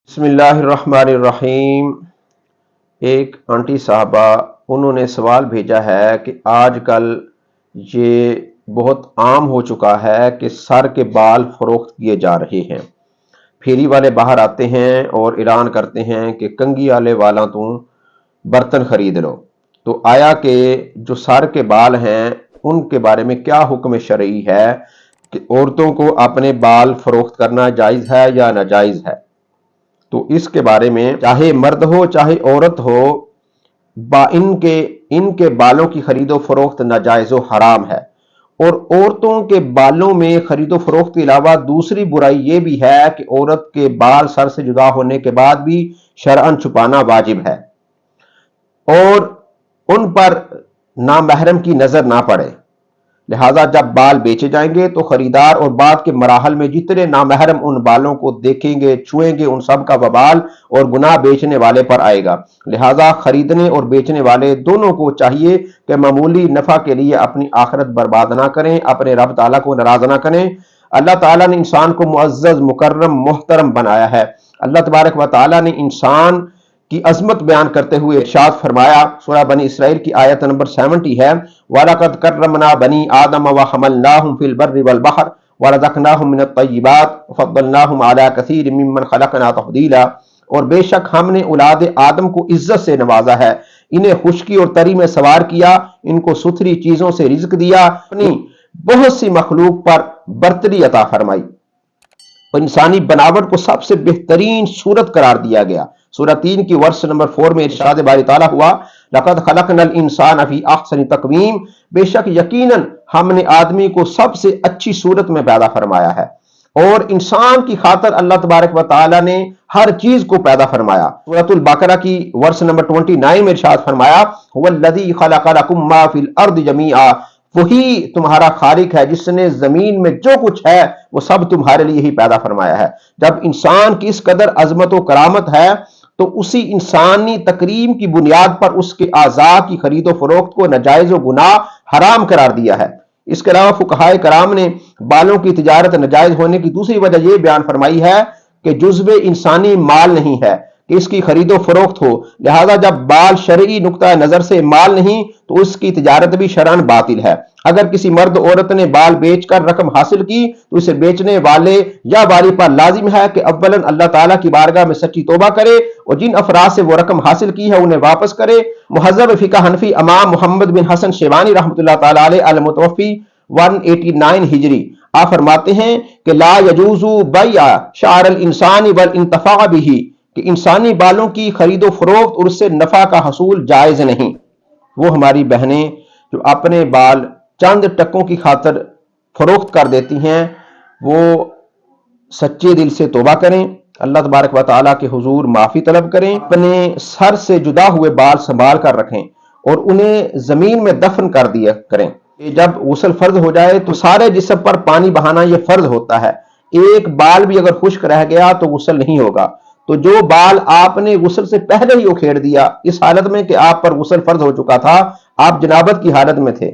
بسم اللہ الرحمن الرحیم۔ ایک آنٹی صاحبہ انہوں نے سوال بھیجا ہے کہ آج کل یہ بہت عام ہو چکا ہے کہ سر کے بال فروخت کیے جا رہے ہیں۔ پھیری والے باہر آتے ہیں اور اعلان کرتے ہیں کہ کنگھی والے والا تم برتن خرید لو۔ تو آیا کہ جو سر کے بال ہیں ان کے بارے میں کیا حکم شرعی ہے کہ عورتوں کو اپنے بال فروخت کرنا جائز ہے یا ناجائز ہے؟ تو اس کے بارے میں چاہے مرد ہو چاہے عورت ہو، ان کے بالوں کی خرید و فروخت ناجائز و حرام ہے۔ اور عورتوں کے بالوں میں خرید و فروخت کے علاوہ دوسری برائی یہ بھی ہے کہ عورت کے بال سر سے جدا ہونے کے بعد بھی شرعاً چھپانا واجب ہے اور ان پر نامحرم کی نظر نہ پڑے۔ لہذا جب بال بیچے جائیں گے تو خریدار اور بعد کے مراحل میں جتنے نامحرم ان بالوں کو دیکھیں گے چھوئیں گے، ان سب کا وبال اور گناہ بیچنے والے پر آئے گا۔ لہذا خریدنے اور بیچنے والے دونوں کو چاہیے کہ معمولی نفع کے لیے اپنی آخرت برباد نہ کریں، اپنے رب تعالیٰ کو ناراض نہ کریں۔ اللہ تعالیٰ نے انسان کو معزز، مکرم، محترم بنایا ہے۔ اللہ تبارک و تعالیٰ نے انسان کی عظمت بیان کرتے ہوئے ارشاد فرمایا، سورہ بنی اسرائیل کی آیت نمبر 70 ہے، وَلَقَدْ كَرَّمْنَا بَنِي آدَمَ وَحَمَلْنَاهُمْ فِي الْبَرِّ وَالْبَحْرِ وَرَزَقْنَاهُمْ مِنَ الطَّيِّبَاتِ وَفَضَّلْنَاهُمْ عَلَى كَثِيرٍ مِّمَّنْ خَلَقْنَا تَفْضِيلًا۔ اور بے شک ہم نے اولاد آدم کو عزت سے نوازا ہے، انہیں خشکی اور تری میں سوار کیا، ان کو ستھری چیزوں سے رزق دیا، اپنی بہت سی مخلوق پر برتری عطا فرمائی اور انسانی بناوٹ کو سب سے بہترین صورت قرار دیا گیا۔ سورہ 3 کی ورس نمبر 4 میں ارشاد باری تعالیٰ ہوا، لَقَدْ خَلَقْنَا الْإِنسَانَ فِي أَحْسَنِ تَقْوِيمٍ، بے شک یقیناً ہم نے آدمی کو سب سے اچھی صورت میں پیدا فرمایا ہے۔ اور انسان کی خاطر اللہ تبارک و تعالیٰ نے ہر چیز کو پیدا فرمایا۔ سورۃ البقرہ کی ورس نمبر 29 میں ارشاد فرمایا، هُوَ الَّذِي خَلَقَ لَكُم مَّا فِي الْأَرْضِ جَمِيعًا، وہی تمہارا خالق ہے جس نے زمین میں جو کچھ ہے وہ سب تمہارے لیے ہی پیدا فرمایا ہے۔ جب انسان کی اس قدر عظمت و کرامت ہے تو اسی انسانی تکریم کی بنیاد پر اس کے اعضاء کی خرید و فروخت کو ناجائز و گناہ حرام قرار دیا ہے۔ اس کے علاوہ فقہائے کرام نے بالوں کی تجارت ناجائز ہونے کی دوسری وجہ یہ بیان فرمائی ہے کہ جزو انسانی مال نہیں ہے کہ اس کی خرید و فروخت ہو، لہذا جب بال شرعی نقطہ نظر سے مال نہیں تو اس کی تجارت بھی شرعاً باطل ہے۔ اگر کسی مرد عورت نے بال بیچ کر رقم حاصل کی تو اسے بیچنے والے یا والی پر لازم ہے کہ اولاً اللہ تعالیٰ کی بارگاہ میں سچی توبہ کرے اور جن افراد سے وہ رقم حاصل کی ہے انہیں واپس کرے۔ مہذب فقہ حنفی امام محمد بن حسن شیبانی رحمۃ اللہ تعالیٰ علیہ المتوفی 189 ہجری آپ فرماتے ہیں کہ لا یجوز بیع شعر الانسان والانتفاع به، کہ انسانی بالوں کی خرید و فروخت اور اس سے نفع کا حصول جائز نہیں۔ وہ ہماری بہنیں جو اپنے بال چند ٹکوں کی خاطر فروخت کر دیتی ہیں وہ سچے دل سے توبہ کریں، اللہ تبارک و تعالیٰ کے حضور معافی طلب کریں، اپنے سر سے جدا ہوئے بال سنبھال کر رکھیں اور انہیں زمین میں دفن کر دیا کریں۔ جب غسل فرض ہو جائے تو سارے جسم پر پانی بہانا یہ فرض ہوتا ہے، ایک بال بھی اگر خشک رہ گیا تو غسل نہیں ہوگا۔ تو جو بال آپ نے غسل سے پہلے ہی اکھیڑ دیا اس حالت میں کہ آپ پر غسل فرض ہو چکا تھا، آپ جنابت کی حالت میں تھے،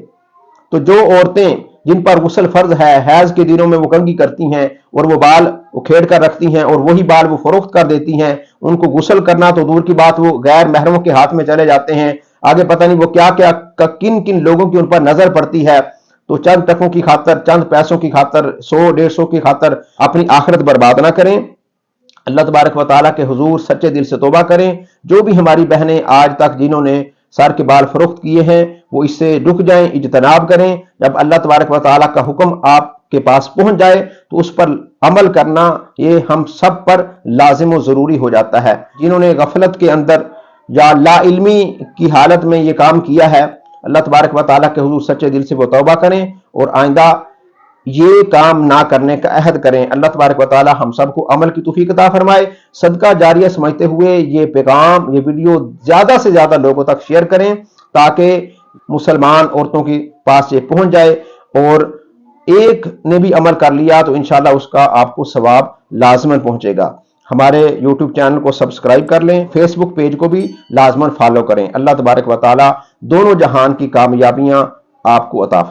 تو جو عورتیں جن پر غسل فرض ہے حیض کے دنوں میں وہ کنگھی کرتی ہیں اور وہ بال اکھیڑ کر رکھتی ہیں اور وہی بال وہ فروخت کر دیتی ہیں، ان کو غسل کرنا تو دور کی بات وہ غیر محرموں کے ہاتھ میں چلے جاتے ہیں، آگے پتہ نہیں وہ کیا کیا کن کن لوگوں کی ان پر نظر پڑتی ہے۔ تو چند ٹکوں کی خاطر، چند پیسوں کی خاطر، 100-150 کی خاطر اپنی آخرت برباد نہ کریں۔ اللہ تبارک و تعالیٰ کے حضور سچے دل سے توبہ کریں۔ جو بھی ہماری بہنیں آج تک جنہوں نے سر کے بال فروخت کیے ہیں وہ اس سے رک جائیں، اجتناب کریں۔ جب اللہ تبارک و تعالیٰ کا حکم آپ کے پاس پہنچ جائے تو اس پر عمل کرنا یہ ہم سب پر لازم و ضروری ہو جاتا ہے۔ جنہوں نے غفلت کے اندر یا لا علمی کی حالت میں یہ کام کیا ہے، اللہ تبارک و تعالیٰ کے حضور سچے دل سے وہ توبہ کریں اور آئندہ یہ کام نہ کرنے کا عہد کریں۔ اللہ تبارک و تعالیٰ ہم سب کو عمل کی توفیق عطا فرمائے۔ صدقہ جاریہ سمجھتے ہوئے یہ پیغام، یہ ویڈیو زیادہ سے زیادہ لوگوں تک شیئر کریں تاکہ مسلمان عورتوں کے پاس یہ پہنچ جائے، اور ایک نے بھی عمل کر لیا تو انشاءاللہ اس کا آپ کو ثواب لازماً پہنچے گا۔ ہمارے یوٹیوب چینل کو سبسکرائب کر لیں، فیس بک پیج کو بھی لازماً فالو کریں۔ اللہ تبارک و تعالیٰ دونوں جہان کی کامیابیاں آپ کو عطا فرمائے۔